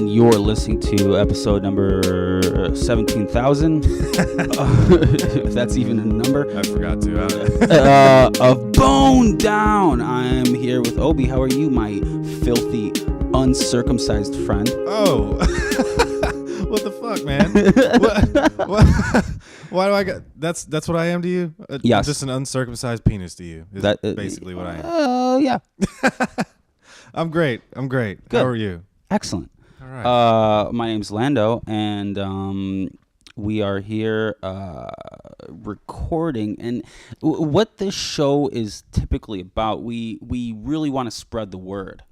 and you're listening to episode number 17,000, if that's even a number. I forgot to. Of Bone Down. I'm here with Obi. How are you, my filthy, uncircumcised friend? Oh, what the fuck, man? what? Why do I get? That's what I am to you. Yes. Just an uncircumcised penis to you. Is basically what I am. Yeah. I'm great. Good. How are you? Excellent. All right. My name's Lando, and we are here recording. And what this show is typically about, we really want to spread the word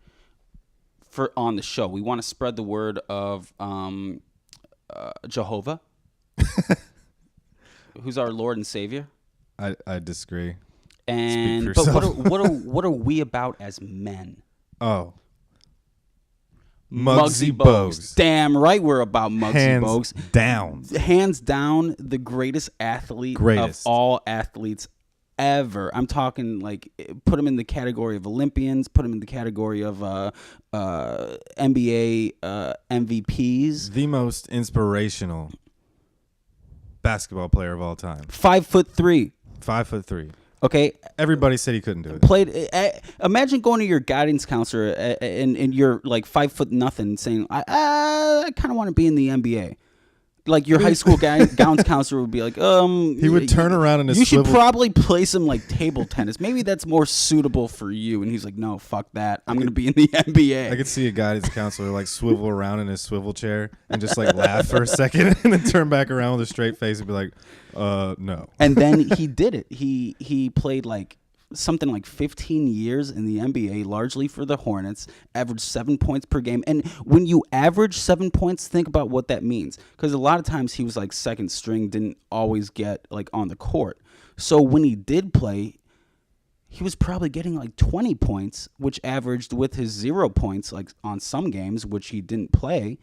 on the show. We want to spread the word of Jehovah, who's our Lord and Savior. I disagree. And but what are we about as men? Oh. Muggsy Bogues. Damn right we're about Muggsy Bogues. Hands down, the greatest athlete of all athletes ever. I'm talking like put him in the category of Olympians, put him in the category of NBA MVPs. The most inspirational basketball player of all time. 5'3". 5'3". Okay. Everybody said he couldn't do it. Imagine going to your guidance counselor and you're like 5 nothing, saying, I kind of want to be in the NBA. Like your high school guidance counselor would be like, he would turn around in his swivel. You should probably play some like table tennis. Maybe that's more suitable for you. And he's like, no, fuck that. I'm going to be in the NBA. I could see a guidance counselor like swivel around in his swivel chair and just like laugh for a second and then turn back around with a straight face and be like, no. And then he did it. He played like something like 15 years in the NBA, largely for the Hornets, averaged 7 points per game. And when you average 7 points, think about what that means. Because a lot of times he was like second string, didn't always get like on the court. So when he did play, he was probably getting like 20 points, which averaged with his 0 points like on some games, which he didn't play.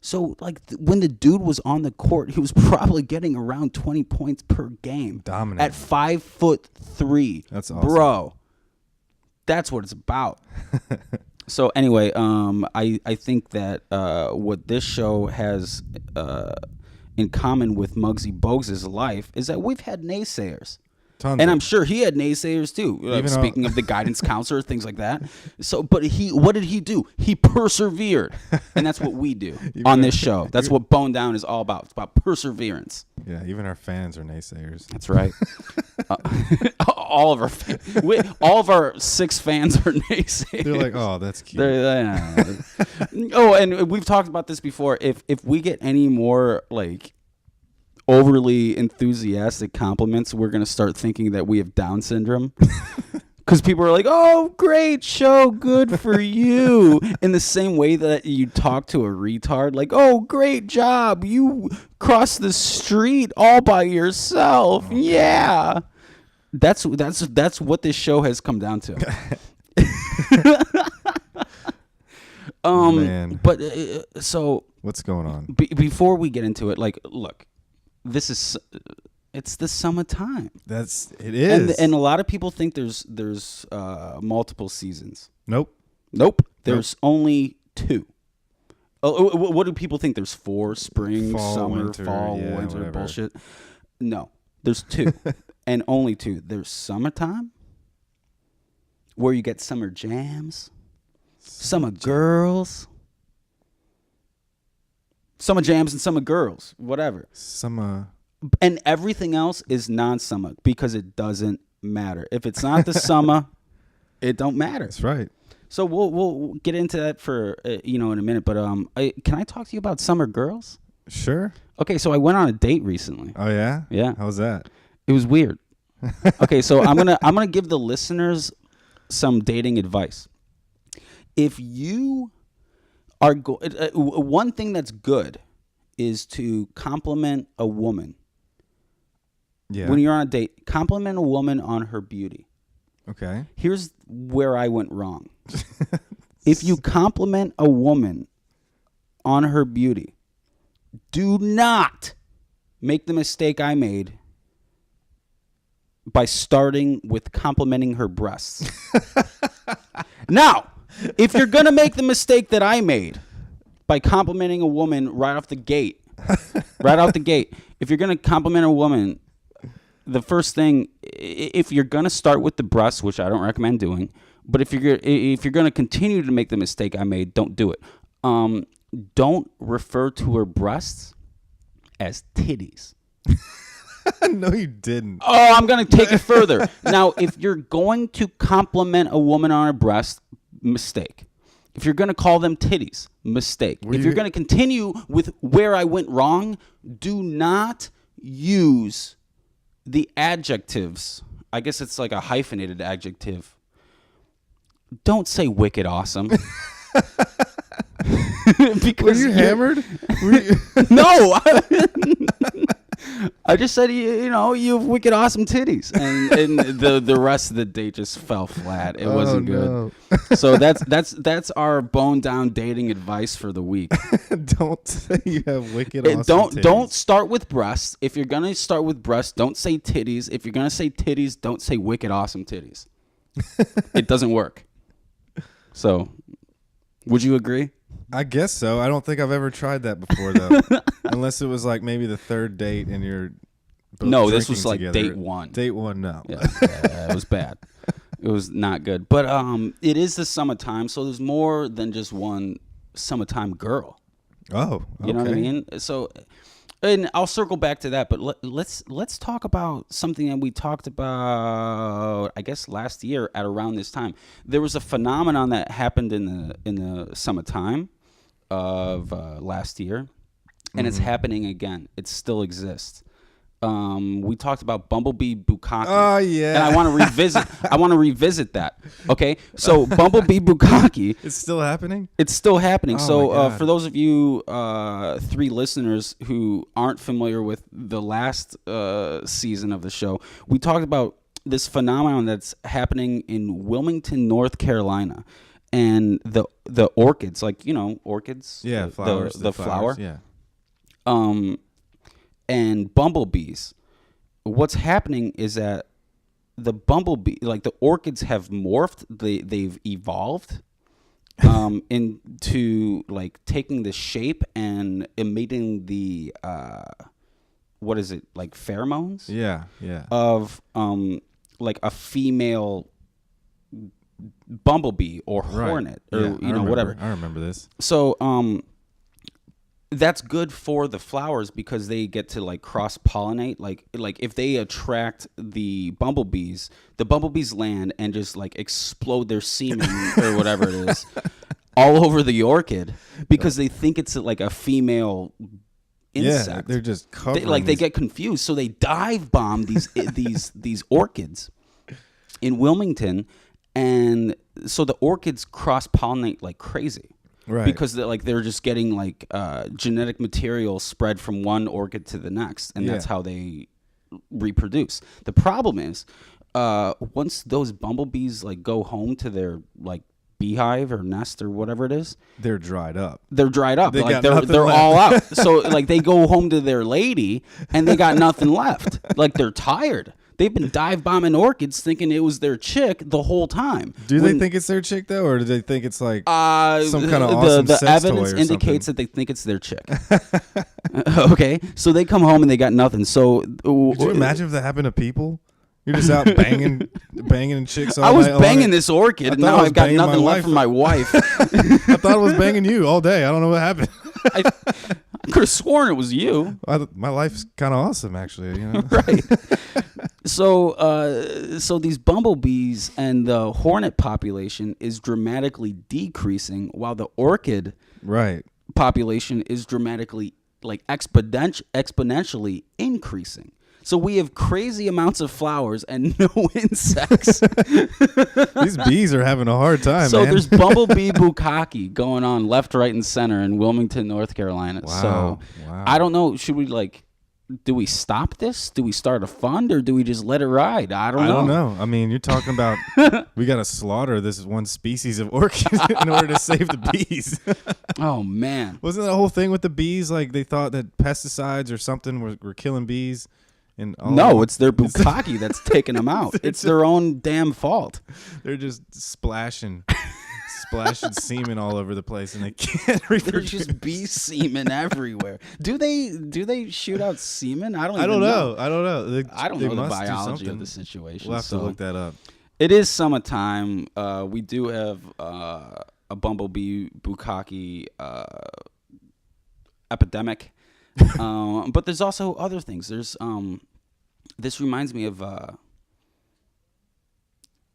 So, like, when the dude was on the court, he was probably getting around 20 points per game. Dominant. At 5'3". That's awesome. Bro, that's what it's about. So, anyway, I think that what this show has in common with Muggsy Bogues' life is that we've had naysayers. And I'm sure he had naysayers too. Speaking of the guidance counselor, things like that. So, but what did he do? He persevered, and that's what we do on this show. That's what Bone Down is all about. It's about perseverance. Yeah, even our fans are naysayers. That's right. All of our 6 fans are naysayers. They're like, oh, that's cute. Oh, and we've talked about this before. If we get any more like overly enthusiastic compliments, we're going to start thinking that we have Down syndrome. Because people are like, oh, great show, good for you. In the same way that you talk to a retard, like, oh, great job, you crossed the street all by yourself. Yeah. That's what this show has come down to. Man. But so what's going on? Before we get into it, like, look, it's the summertime. It is. And a lot of people think there's multiple seasons. Nope. There's only 2. Oh, what do people think? There's 4: spring, summer, winter, winter, whatever. Bullshit. No, there's 2, and only 2. There's summertime, where you get summer jams, summer girls. Summer jams and summer girls, whatever. Summer. And everything else is non-summer because it doesn't matter. If it's not the summer, it don't matter. That's right. So we'll get into that for in a minute. But can I talk to you about summer girls? Sure. Okay, so I went on a date recently. Oh yeah? Yeah. How was that? It was weird. Okay, so I'm gonna give the listeners some dating advice. If you are one thing that's good is to compliment a woman. Yeah. When you're on a date, compliment a woman on her beauty. Okay. Here's where I went wrong. If you compliment a woman on her beauty, do not make the mistake I made by starting with complimenting her breasts. Now, if you're going to make the mistake that I made by complimenting a woman right off the gate. Right out the gate. If you're going to compliment a woman, the first thing, if you're going to start with the breasts, which I don't recommend doing, but if you're going to continue to make the mistake I made, don't do it. Don't refer to her breasts as titties. No, you didn't. Oh, I'm going to take it further. Now, if you're going to compliment a woman on her breast, mistake. If you're going to call them titties, mistake. If you're going to continue with where I went wrong, do not use the adjectives. I guess it's like a hyphenated adjective. Don't say wicked awesome. Because were you hammered? No. I just said, you have wicked awesome titties, and the rest of the date just fell flat. It wasn't good. No. So that's our bone down dating advice for the week. Don't say you have wicked awesome titties. Don't start with breasts. If you're gonna start with breasts, don't say titties. If you're gonna say titties, don't say wicked awesome titties. It doesn't work. So, would you agree? I guess so. I don't think I've ever tried that before, though. Unless it was like maybe the third date and you're both No, this was like together. date one. Date one, no. Yeah, it was bad. It was not good. But it is the summertime, so there's more than just one summertime girl. Oh, okay. You know what I mean? So, and I'll circle back to that, but let's talk about something that we talked about, I guess, last year at around this time. There was a phenomenon that happened in the summertime of last year, and it's happening again. It still exists. We talked about Bumblebee Bukakke. Oh yeah. And I want to revisit that. Okay? So Bumblebee Bukakke, It's still happening? it's still happening. Oh, my So God. for those of you 3 listeners who aren't familiar with the last season of the show, we talked about this phenomenon that's happening in Wilmington, North Carolina. And the orchids, like, orchids. Yeah, flowers. The flower. Yeah. And bumblebees. What's happening is that the bumblebee, like the orchids, have morphed. They've evolved into like taking the shape and emitting the what is it, like pheromones? Yeah, yeah. Of like a female bumblebee or hornet or whatever. I remember this. So that's good for the flowers because they get to like cross pollinate. Like if they attract the bumblebees land and just like explode their semen or whatever it is all over the orchid because they think it's like a female insect. Yeah, they're just covering. They get confused, so they dive bomb these these orchids in Wilmington, and so the orchids cross pollinate like crazy. Right. Because they're just getting like genetic material spread from one orchid to the next, and that's how they reproduce. The problem is, once those bumblebees like go home to their like beehive or nest or whatever it is, they're dried up. They're dried up. They Like got they're nothing all out. left. So like they go home to their lady and they got nothing left. Like they're tired. They've been dive bombing orchids thinking it was their chick the whole time. Do they think it's their chick though, or do they think it's like some kind of the awesome the sex evidence toy or indicates something? that they think it's their chick. Okay, so they come home and they got nothing. So Could you imagine if that happened to people? You're just out banging chicks all I was night banging long. this orchid, and thought I now was I've got banging my nothing left wife. from my wife. I thought I was banging you all day. I don't know what happened. I could have sworn it was you. My life's kind of awesome, actually. You know? Right. So these bumblebees and the hornet population is dramatically decreasing, while the orchid Right. population is dramatically, like exponentially increasing. So we have crazy amounts of flowers and no insects. These bees are having a hard time, So man. there's Bumblebee Bukakke going on left, right, and center in Wilmington, North Carolina. Wow. So Wow. I don't know. Should we do we stop this? Do we start a fund or do we just let it ride? I don't know. I mean, you're talking about we got to slaughter this one species of orchid in order to save the bees. Oh, man. Wasn't that whole thing with the bees? Like they thought that pesticides or something were killing bees. And all No, it's their Bukakke that's taking them out. It's their own damn fault. They're just splashing splashing semen all over the place, and they can't reproduce. There's just bee semen everywhere. Do they shoot out semen? I don't know. I don't know. I don't they know the must do biology of something. the situation. We'll have to look that up. It is summertime. We do have a bumblebee Bukakke epidemic, but there's also other things. There's this reminds me of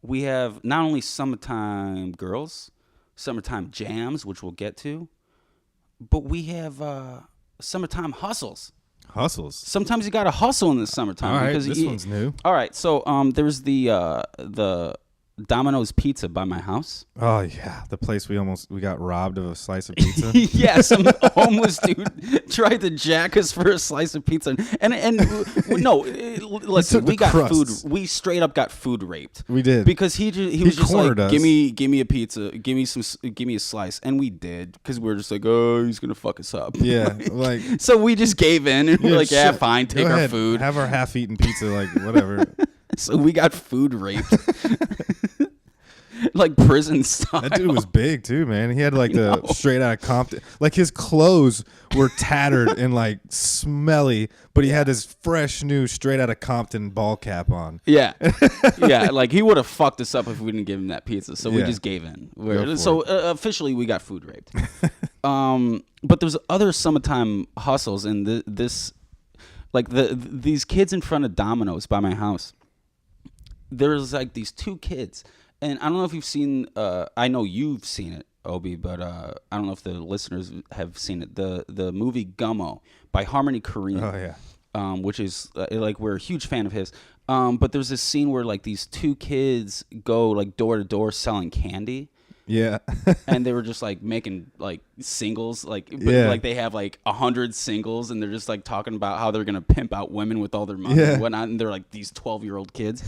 we have not only summertime girls, summertime jams, which we'll get to, but we have summertime hustles. Hustles. Sometimes you got to hustle in the summertime. All right, because this one's new. All right, so there's the Domino's Pizza by my house. Oh yeah, the place we got robbed of a slice of pizza. Yeah, some homeless dude tried to jack us for a slice of pizza, and no, listen, we got crusts. food. We straight up got food raped. We did, because he was just like, us. give me a pizza, give me a slice, and we did because we were just like, oh, he's gonna fuck us up. Yeah, like so we just gave in and we're like, yeah, shit. fine, take Go our ahead, food. have our half-eaten pizza, like whatever. So we got food raped. Like prison style. That dude was big too, man. He had like the straight out of Compton. Like his clothes were tattered and like smelly, but he had his fresh new straight out of Compton ball cap on. Yeah. Yeah, like he would have fucked us up if we didn't give him that pizza. So we just gave in. So officially we got food raped. But there's other summertime hustles and this like these kids in front of Domino's by my house. There's like these two kids. And I don't know if you've seen, I know you've seen it, Obi, but I don't know if the listeners have seen it. The movie Gummo by Harmony Korine. Oh, yeah. Which is, like, we're a huge fan of his. But there's this scene where, like, these two kids go, like, door to door selling candy. Yeah. And they were just like making like singles, like like they have like 100 singles, and they're just like talking about how they're gonna pimp out women with all their money and whatnot. And they're like these 12-year-old kids.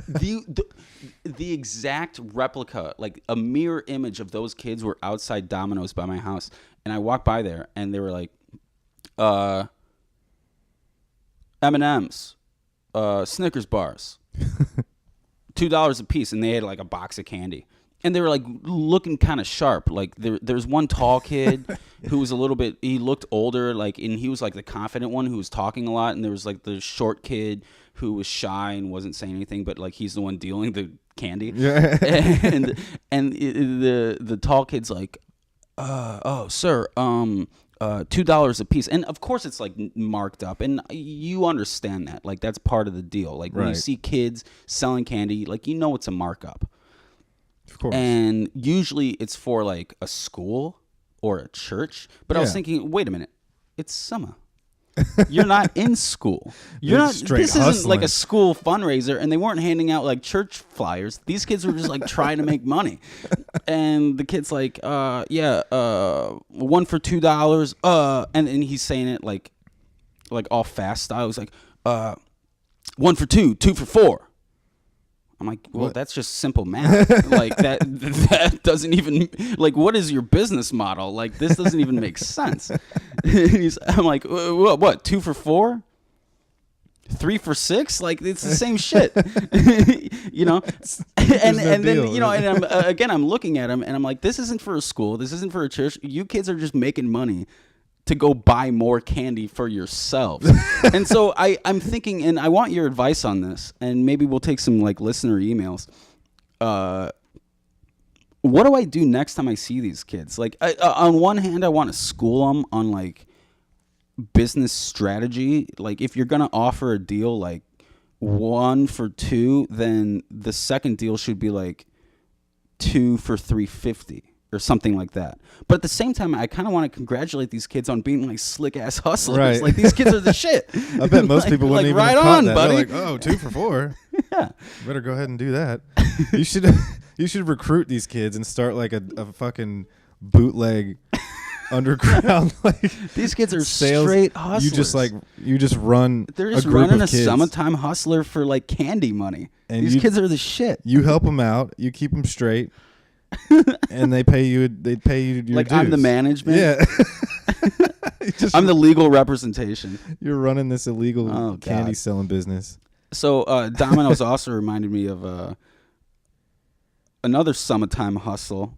the exact replica, like a mirror image of those kids, were outside Domino's by my house, and I walked by there, and they were like, M&Ms, Snickers bars, $2 a piece, and they had like a box of candy. And they were like looking kind of sharp. Like there's one tall kid who was a little bit. He looked older, like, and he was like the confident one who was talking a lot. And there was like the short kid who was shy and wasn't saying anything, but like he's the one dealing the candy. Yeah. and the tall kid's like, oh sir, $2 a piece. And of course it's like marked up, and you understand that. Like that's part of the deal. Like when you see kids selling candy, like you know it's a markup. Of course. And usually it's for like a school or a church. But I was thinking, wait a minute, it's summer. You're not in school. You're not. This isn't like a school fundraiser, and they weren't handing out like church flyers. These kids were just like trying to make money. And the kid's like, one for $2. And he's saying it like all fast style. He's like, one for two for four. I'm like, well, that's just simple math. Like that doesn't even, like, what is your business model? Like, this doesn't even make sense. I'm like, what, 2 for 4? 3 for 6? Like, it's the same shit, you know? And then, you know, and I'm looking at him and I'm like, this isn't for a school. This isn't for a church. You kids are just making money to go buy more candy for yourselves. And so I'm thinking, and I want your advice on this, and maybe we'll take some like listener emails. What do I do next time I see these kids? Like, on one hand, I want to school them on like business strategy. Like, if you're going to offer a deal like 1 for 2, then the second deal should be like 2 for $3.50. Or something like that. But at the same time, I kind of want to congratulate these kids on being like slick ass hustlers. Right. Like these kids are the shit. I bet most people wouldn't even right have on, that. buddy. They're like, oh, 2 for 4. Yeah. Better go ahead and do that. You should recruit these kids and start like a fucking bootleg underground like these kids are sales. Straight hustlers. You just run. They're just a group running of a kids. Summertime hustler for like candy money. And these kids are the shit. You help them out. You keep them straight. And they pay you. They pay you your like dues. I'm the management. Yeah, I'm the legal representation. You're running this illegal candy selling business. So Domino's also reminded me of another summertime hustle.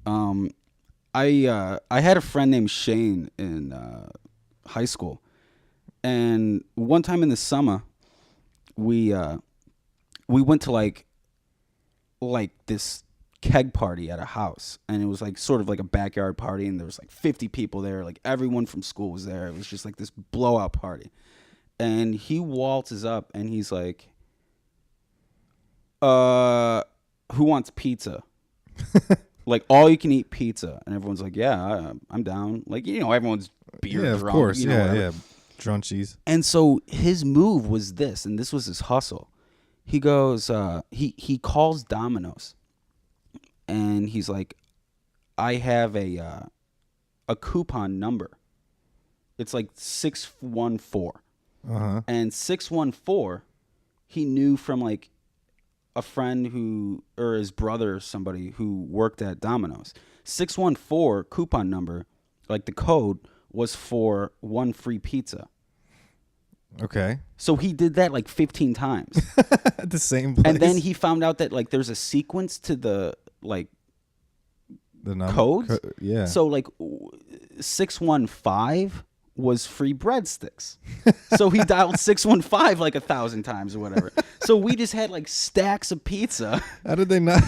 I had a friend named Shane in high school, and one time in the summer, we went to like this keg party at a house, and it was like sort of like a backyard party, and there was like 50 people there, like everyone from school was there. It was just like this blowout party, and he waltzes up and he's like, who wants pizza? Like all you can eat pizza. And everyone's like, yeah, I'm down. Like, everyone's beer drunk. Of course. Whatever. Drunchies. And so his move was this, and this was his hustle. He goes, he calls Domino's, and he's like, I have a coupon number. It's like 614. And 614, he knew from like a friend or his brother or somebody who worked at Domino's. 614 coupon number, like the code, was for one free pizza. Okay. So he did that like 15 times. At the same place. And then he found out that like there's a sequence to the like the number, codes. Yeah. So like 615 was free breadsticks. So he dialed 615 like 1,000 times or whatever. So we just had like stacks of pizza. How did they not?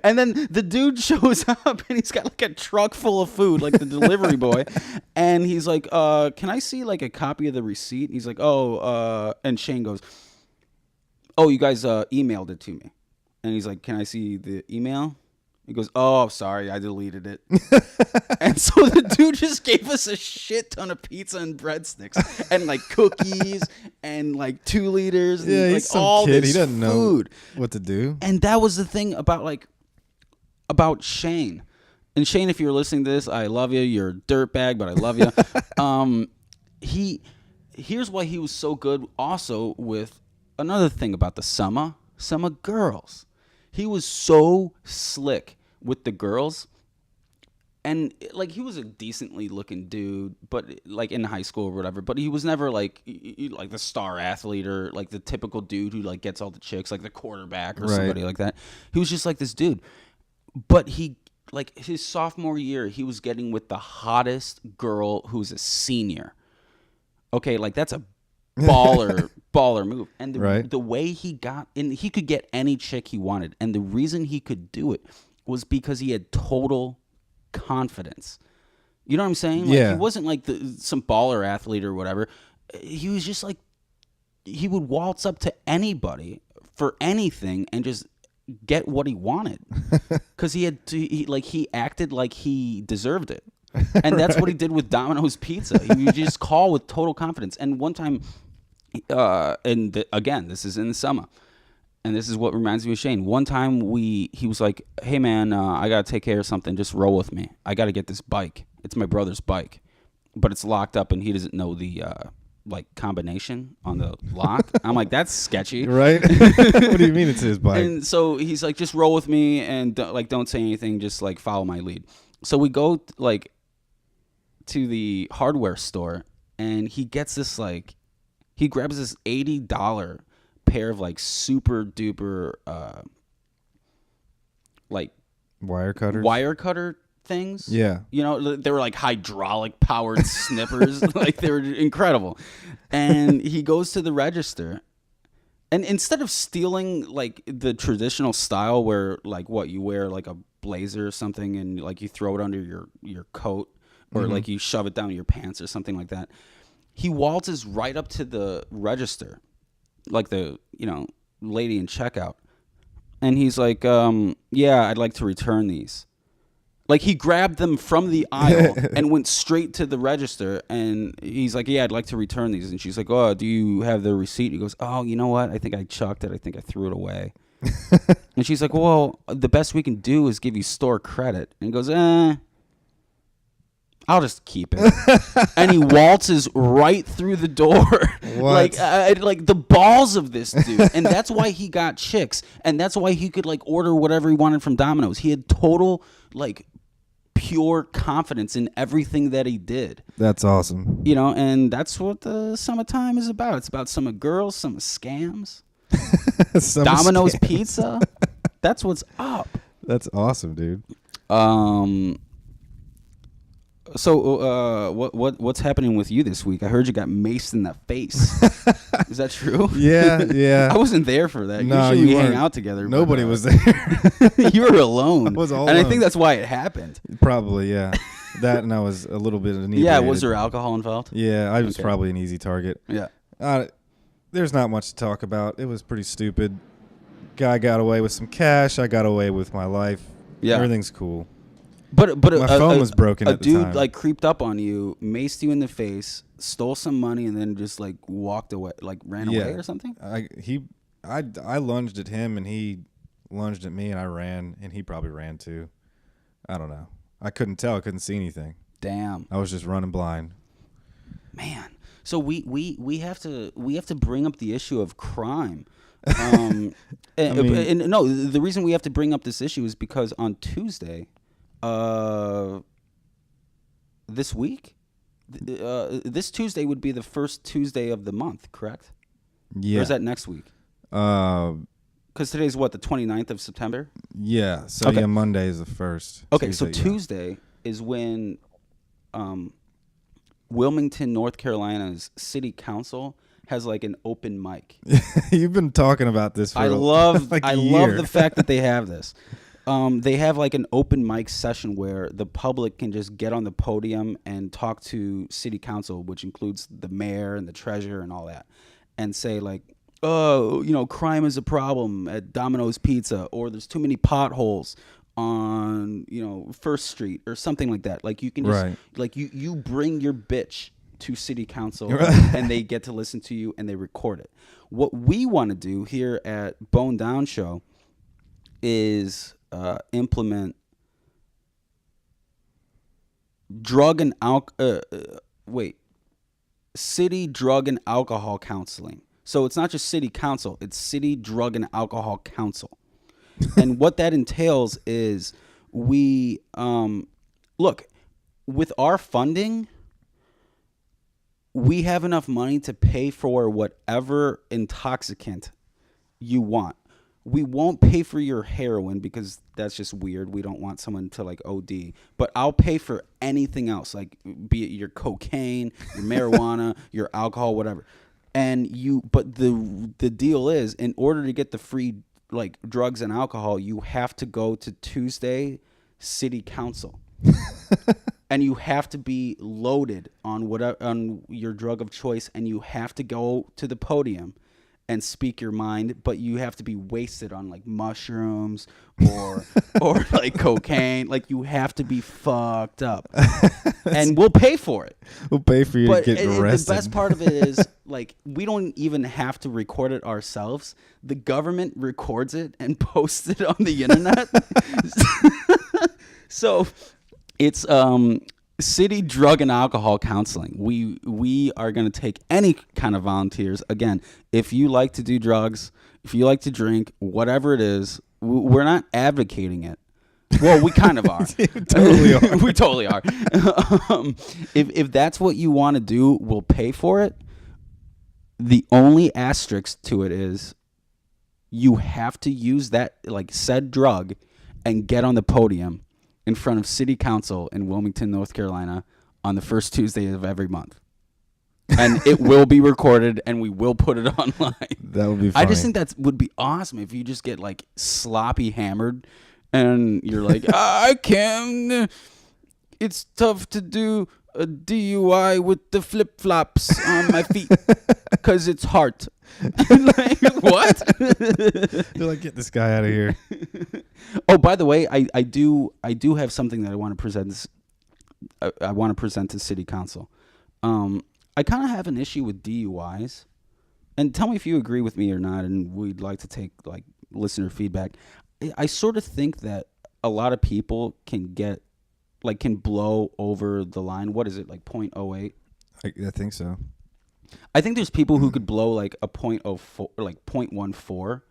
And then the dude shows up and he's got like a truck full of food, like the delivery boy. And he's like, can I see like a copy of the receipt? And he's like, and Shane goes, oh, you guys emailed it to me. And he's like, can I see the email? He goes, oh, sorry, I deleted it. And so the dude just gave us a shit ton of pizza and breadsticks and like cookies and like 2 liters and Yeah, like he's some all kid. this He doesn't food. know what to do. And that was the thing about Shane. And Shane, if you're listening to this, I love you. You're a dirtbag, but I love you. Here's why he was so good also with another thing about the summer girls. He was so slick with the girls, and like he was a decently looking dude, but like in high school or whatever, but he was never like the star athlete or like the typical dude who like gets all the chicks, like the quarterback or somebody like that. He was just like this dude, but he like his sophomore year he was getting with the hottest girl who's a senior. Okay, like that's a baller move. And the way he got in, he could get any chick he wanted, and the reason he could do it was because he had total confidence. You know what I'm saying? Like, yeah. He wasn't like some baller athlete or whatever. He was just like, he would waltz up to anybody for anything and just get what he wanted. Because he acted like he deserved it. And that's what he did with Domino's Pizza. He would just call with total confidence. And one time, again, this is in the summer, and this is what reminds me of Shane. One time he was like, hey man, I gotta take care of something, just roll with me. I gotta get this bike. It's my brother's bike, but it's locked up and he doesn't know the like combination on the lock. I'm like, that's sketchy. Right? What do you mean it's his bike? And so he's like, just roll with me and don't say anything, just like follow my lead. So we go like to the hardware store, and he gets this like, he grabs this $80 pair of like super duper like wire cutter things. Yeah. They were like hydraulic powered snippers. Like they were incredible. And he goes to the register, and instead of stealing like the traditional style where like you wear like a blazer or something and like you throw it under your coat, or like you shove it down your pants or something like that, he waltzes right up to the register, like the lady in checkout, and he's like, yeah, I'd like to return these. Like he grabbed them from the aisle and went straight to the register, and he's like, yeah, I'd like to return these. And she's like, oh, do you have the receipt? He goes, oh, you know what? I think I chucked it. I think I threw it away. And she's like, well, the best we can do is give you store credit. And he goes, I'll just keep it. And he waltzes right through the door. What? Like the balls of this dude. And that's why he got chicks. And that's why he could like order whatever he wanted from Domino's. He had total like pure confidence in everything that he did. That's awesome. And that's what the summertime is about. It's about summer girls, summer scams. Domino's Pizza. That's what's up. That's awesome, dude. So, what's happening with you this week? I heard you got maced in the face. Is that true? Yeah. I wasn't there for that. No, Usually we you hang weren't. out together. Nobody but, was there. you were alone. I was all and I alone. think that's why it happened. Probably, yeah. That and I was a little bit inebriated. Yeah, was there alcohol involved? Yeah, I was probably an easy target. Yeah. There's not much to talk about. It was pretty stupid. Guy got away with some cash. I got away with my life. Yeah. Everything's cool. But My phone was broken a at the dude time. like creeped up on you, maced you in the face, stole some money, and then just like walked away, like ran away or something. I lunged at him and he lunged at me and I ran and he probably ran too. I don't know. I couldn't tell. I couldn't see anything. Damn. I was just running blind. Man. So we have to bring up the issue of crime. And no, the reason we have to bring up this issue is because on Tuesday, this week, this Tuesday would be the first Tuesday of the month, correct? Yeah. Or is that next week? Because today's what, the 29th of September? Yeah. So Okay. yeah, Monday is the first. Okay, Tuesday, so Tuesday is when Wilmington, North Carolina's city council has like an open mic. You've been talking about this for I love like I a love year. the fact that they have this. They have like an open mic session where the public can just get on the podium and talk to city council, which includes the mayor and the treasurer and all that, and say like, oh, crime is a problem at Domino's Pizza, or there's too many potholes on, First Street or something like that. Like you can just like you bring your bitch to city council and they get to listen to you and they record it. What we want to do here at Bone Down Show is implement city drug and alcohol counseling. So it's not just city council, it's city drug and alcohol council. And what that entails is we look, with our funding, we have enough money to pay for whatever intoxicant you want. We won't pay for your heroin because that's just weird. We don't want someone to like OD. But I'll pay for anything else, like be it your cocaine, your marijuana, your alcohol, whatever. But the deal is, in order to get the free like drugs and alcohol, you have to go to Tuesday city council. And you have to be loaded on your drug of choice, and you have to go to the podium and speak your mind, but you have to be wasted on like mushrooms or like cocaine. Like you have to be fucked up, and we'll pay for it. We'll pay for you to get arrested. The best part of it is like we don't even have to record it ourselves. The government records it and posts it on the internet. So it's city drug and alcohol counseling. We are going to take any kind of volunteers. Again, if you like to do drugs, if you like to drink, whatever it is, we're not advocating it. Well, we kind of are. We totally are. If that's what you want to do, we'll pay for it. The only asterisk to it is you have to use that like said drug and get on the podium in front of city council in Wilmington, North Carolina on the first Tuesday of every month. And it will be recorded and we will put it online. That would be funny. I just think that would be awesome if you just get like sloppy hammered and you're like, I can't. It's tough to do a DUI with the flip-flops on my feet because it's hard. Like, what? They're like, get this guy out of here. Oh, by the way, I do have something that I want to present. I want to present to City Council. I kind of have an issue with DUIs, and tell me if you agree with me or not. And we'd like to take like listener feedback. I sort of think that a lot of people can blow over the line. What is it, like 0.08? I think so. I think there's people who could blow like a 0.04, like 0.14,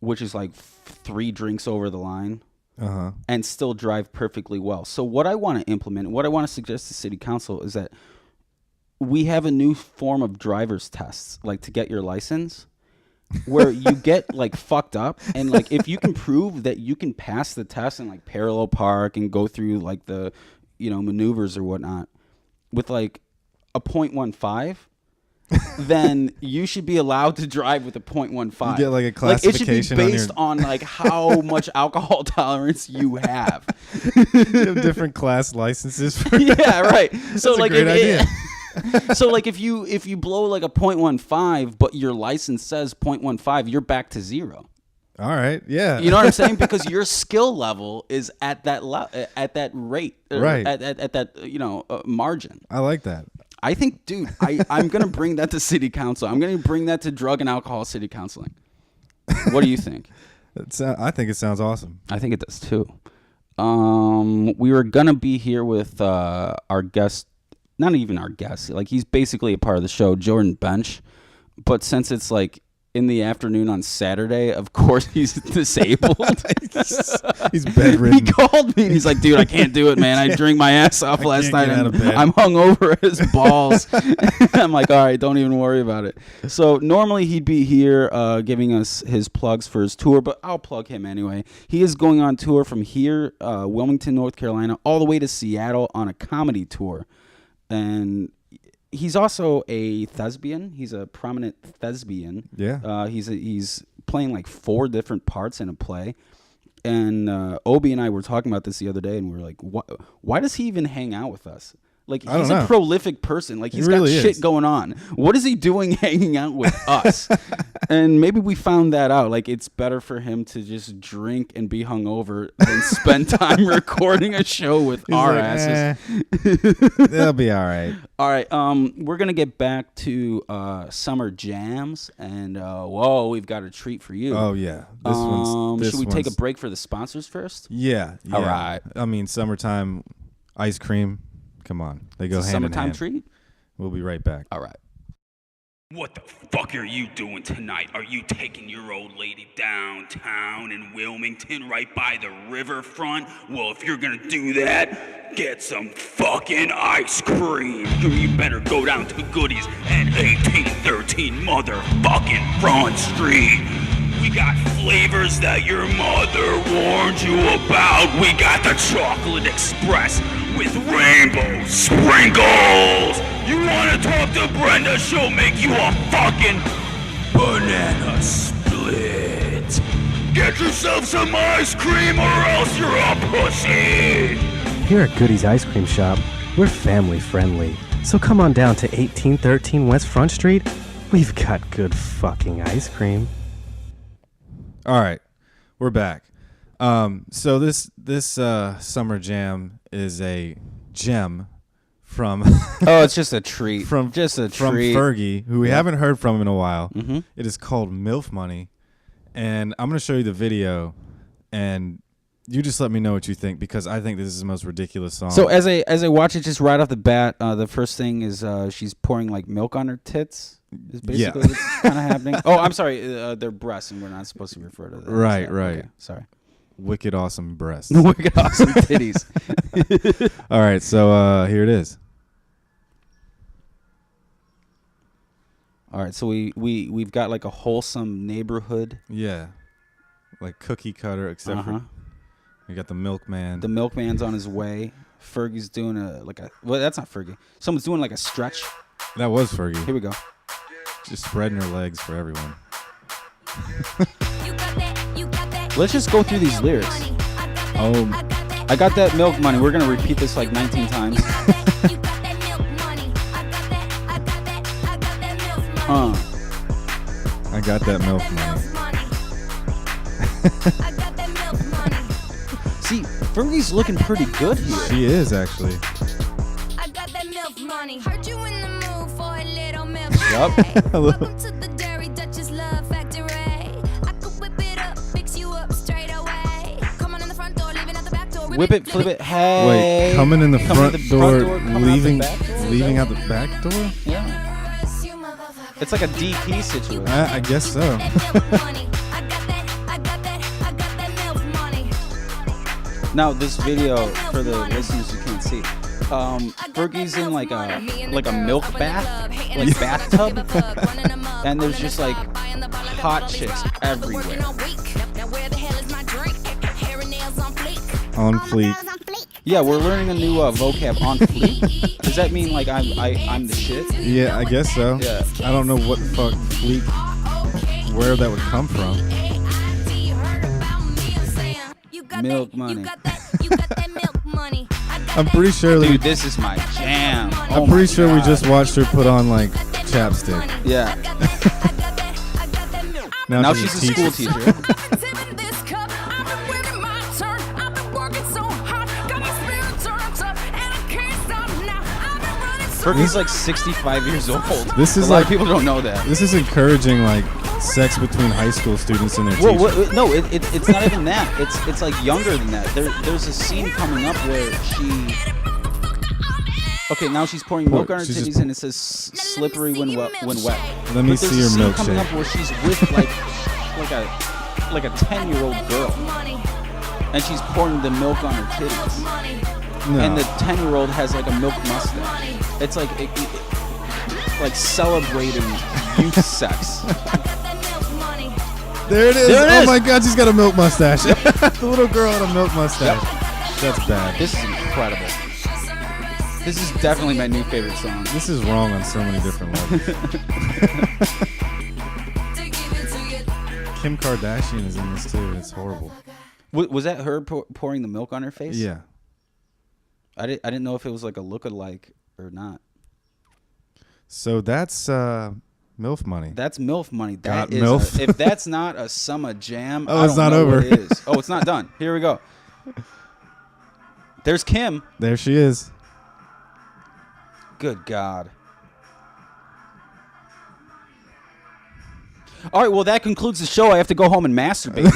which is like 3 drinks over the line, and still drive perfectly well. So what I want to implement, what I want to suggest to City Council is that we have a new form of driver's tests, like to get your license, where you get like fucked up, and like if you can prove that you can pass the test and like parallel park and go through like the maneuvers or whatnot with like a 0.15, then you should be allowed to drive with a 0.15. You get like a classification. Like it should be based on like how much alcohol tolerance you have. You have different class licenses for yeah, right. So That's like a great idea. so like if you blow like a 0.15 but your license says 0.15, you're back to zero. All right, yeah. You know what I'm saying? Because your skill level is at that at that rate, right? At that margin. I like that. I think, dude, I'm gonna bring that to city council. I'm gonna bring that to drug and alcohol city counseling. What do you think? I think it sounds awesome. I think it does too. We were gonna be here with our guest. Not even our guest, like he's basically a part of the show, Jordan Bench. But since it's like in the afternoon on Saturday, of course he's disabled. He's bedridden. He called me and he's like, dude, I can't do it, man. I drank my ass off last night and I'm hungover as balls. I'm like, all right, don't even worry about it. So normally he'd be here giving us his plugs for his tour, but I'll plug him anyway. He is going on tour from here, Wilmington, North Carolina, all the way to Seattle on a comedy tour. And he's also a thespian. He's a prominent thespian. Yeah. He's playing like 4 different parts in a play. And Obi and I were talking about this the other day, and we were like, why does he even hang out with us? Like, he's a prolific person. Like, he's got shit going on. What is he doing hanging out with us? And maybe we found that out. Like, it's better for him to just drink and be hungover than spend time recording a show with our asses. They'll be all right. All right. We're going to get back to summer jams. And, we've got a treat for you. Oh, yeah. Should we take a break for the sponsors first? Yeah. All right. I mean, summertime ice cream. Come on. They go hand in hand. Summertime treat? We'll be right back. All right. What the fuck are you doing tonight? Are you taking your old lady downtown in Wilmington right by the riverfront? Well, if you're gonna do that, get some fucking ice cream. You better go down to Goodies at 1813 motherfucking Front Street. We got flavors that your mother warned you about. We got the Chocolate Express with rainbow sprinkles. You wanna talk to Brenda? She'll make you a fucking banana split. Get yourself some ice cream or else you're a pussy. Here at Goody's Ice Cream Shop, we're family friendly. So come on down to 1813 West Front Street. We've got good fucking ice cream. All right, we're back. So this summer jam is a gem from it's just a treat. from Fergie, who we haven't heard from in a while. Mm-hmm. It is called MILF Money, and I'm going to show you the video, and you just let me know what you think, because I think this is the most ridiculous song. So as I watch it, just right off the bat, the first thing is she's pouring like milk on her tits. Is basically what's kind of happening. Oh, I'm sorry, they're breasts, and we're not supposed to refer to that. Right, so, right. Okay, sorry. Wicked awesome breasts. Wicked awesome titties. All right, so here it is. All right, so we've got like a wholesome neighborhood. Yeah, like cookie cutter, except for we got the milkman. The milkman's on his way. Fergie's doing well, that's not Fergie. Someone's doing like a stretch. That was Fergie. Here we go. Just spreading her legs for everyone. Let's just go through these lyrics. Oh, I got that milk money. We're going to repeat this like 19 times. I got that milk money. See, Fergie's looking pretty good here. She is, actually. I got that milk money. Heard you in the mood for a little milk. Yup. Welcome to the Dairy Duchess Love Factory. I could whip it up, fix you up straight away. Come on in the front door, leaving out the back door. Whip it, flip it, hey. Wait, coming in the front door, leaving leaving out the back door? Yeah. It's like a DP situation. I guess so. Now, this video, for the listeners who can't see, Fergie's in like a milk bath, like bathtub, and there's just like hot chicks everywhere. On fleek. Yeah, we're learning a new vocab, on fleek. Does that mean like I'm the shit? Yeah, I guess so. Yeah. I don't know what the fuck fleek, where that would come from. Milk money. I'm pretty sure. Dude, this is my jam. I'm pretty sure we just watched her put on like chapstick. Yeah. Now she's a school teacher. Fergie's like 65 years old. This is a lot like of people don't know that. This is encouraging like sex between high school students and their Well, teachers. no, it's not even that. It's like younger than that. There's a scene coming up where she. Okay, now she's pouring milk on her She's titties just- and it says slippery when wet. Let me But see there's your a scene coming milkshake. up where she's with like a 10-year-old girl, and she's pouring the milk on her titties. No. And the 10-year-old has like a milk mustache. It's like like celebrating youth sex. There it is. There it Oh is. my God, she's got a milk mustache. The little girl had a milk mustache. That's bad. This is incredible. This is definitely my new favorite song. This is wrong on so many different levels. Kim Kardashian is in this too. It's horrible. Was that her pouring the milk on her face? Yeah. I didn't know if it was like a look-alike or not. So that's MILF money. That's MILF money. Got That is MILF. if that's not a summer jam, Oh, I it's don't not know over. what it is. Oh, it's not done. Here we go. There's Kim. There she is. Good God. All right, well, that concludes the show. I have to go home and masturbate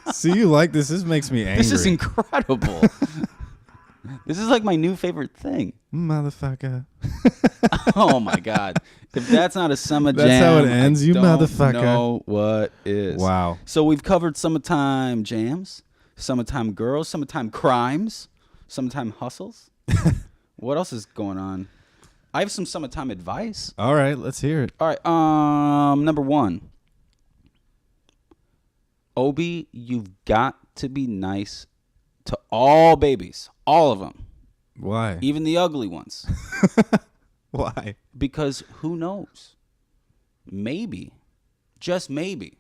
now. See, you like this. This makes me angry. This is incredible. This is like my new favorite thing. Motherfucker. Oh, my God. If that's not a summer That's jam, how it ends, I you don't motherfucker. know what is. Wow. So we've covered summertime jams, summertime girls, summertime crimes, summertime hustles. What else is going on? I have some summertime advice. All right, let's hear it. All right. Number one. Obi, you've got to be nice to all babies. All of them. Why? Even the ugly ones. Why? Because who knows? Maybe. Just maybe.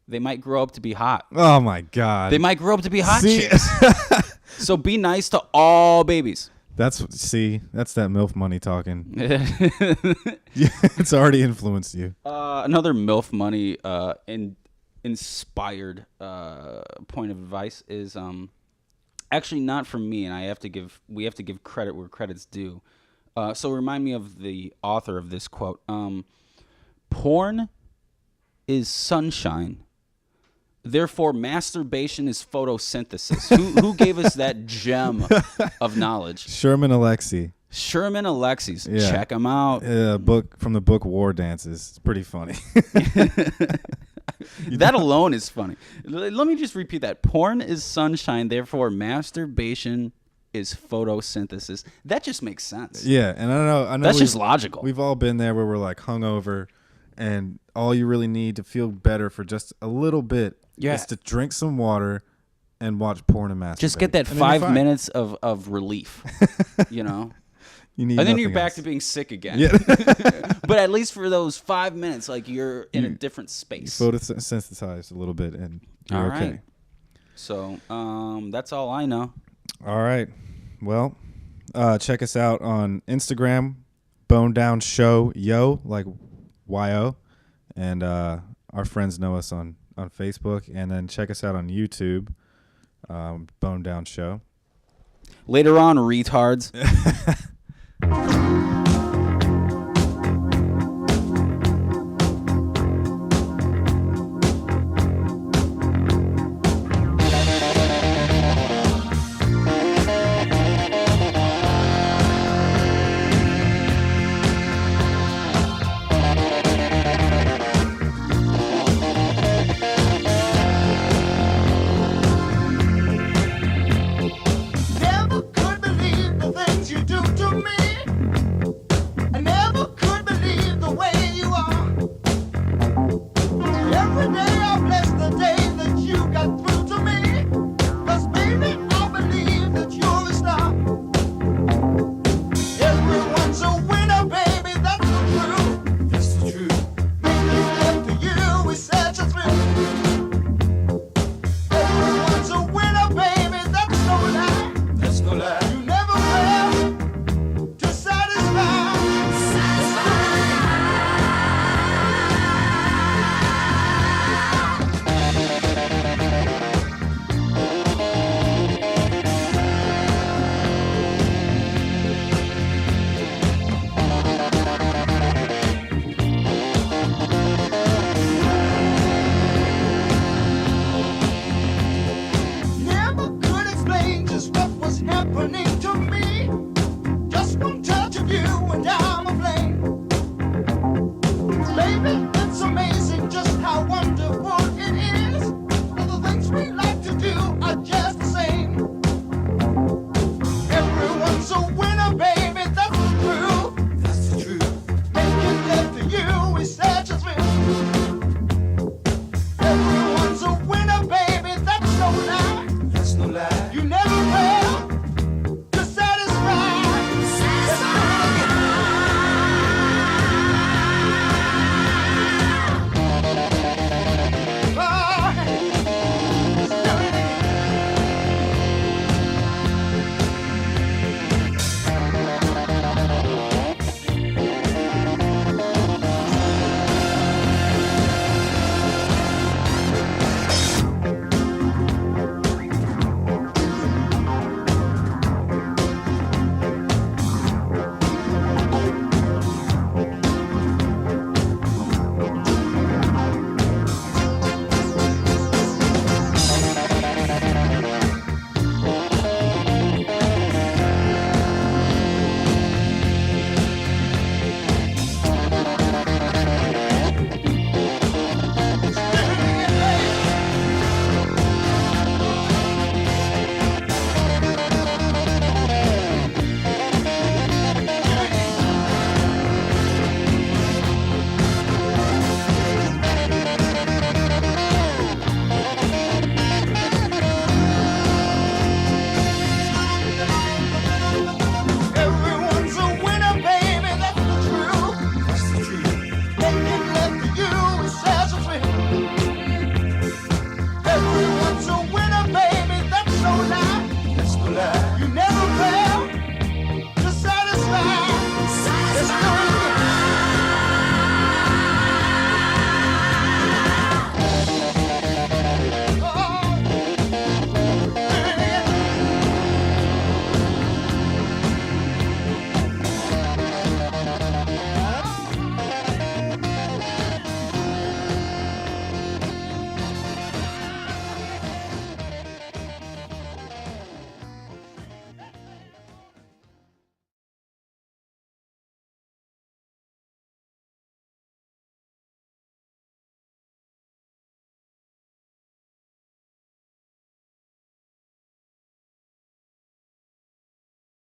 They might grow up to be hot. Oh my God. They might grow up to be hot See? chicks. So be nice to all babies. That's that MILF money talking. Yeah, it's already influenced you. Another MILF money inspired point of advice is actually not from me, and we have to give credit where credit's due. So remind me of the author of this quote. Porn is sunshine. Therefore, masturbation is photosynthesis. Who gave us that gem of knowledge? Sherman Alexie. Sherman Alexie's. Yeah. Check him out. Book from the book War Dances. It's pretty funny. That alone is funny. Let me just repeat that. Porn is sunshine. Therefore, masturbation is photosynthesis. That just makes sense. Yeah, and I know That's just logical. We've all been there where we're like hungover, and all you really need to feel better for just a little bit is to drink some water and watch porn and masturbate. Just get that And then you're 5 fine. minutes of relief, you know? You need And then you're nothing back else. to being sick again. Yeah. But at least for those 5 minutes, like you're in a different space. Photosensitized a little bit, and you're All okay. right. So that's all I know. All right. Well, check us out on Instagram, Bone Down Show Yo, like YO, and our friends know us on Facebook, and then check us out on YouTube, Bone Down Show. Later on, retards.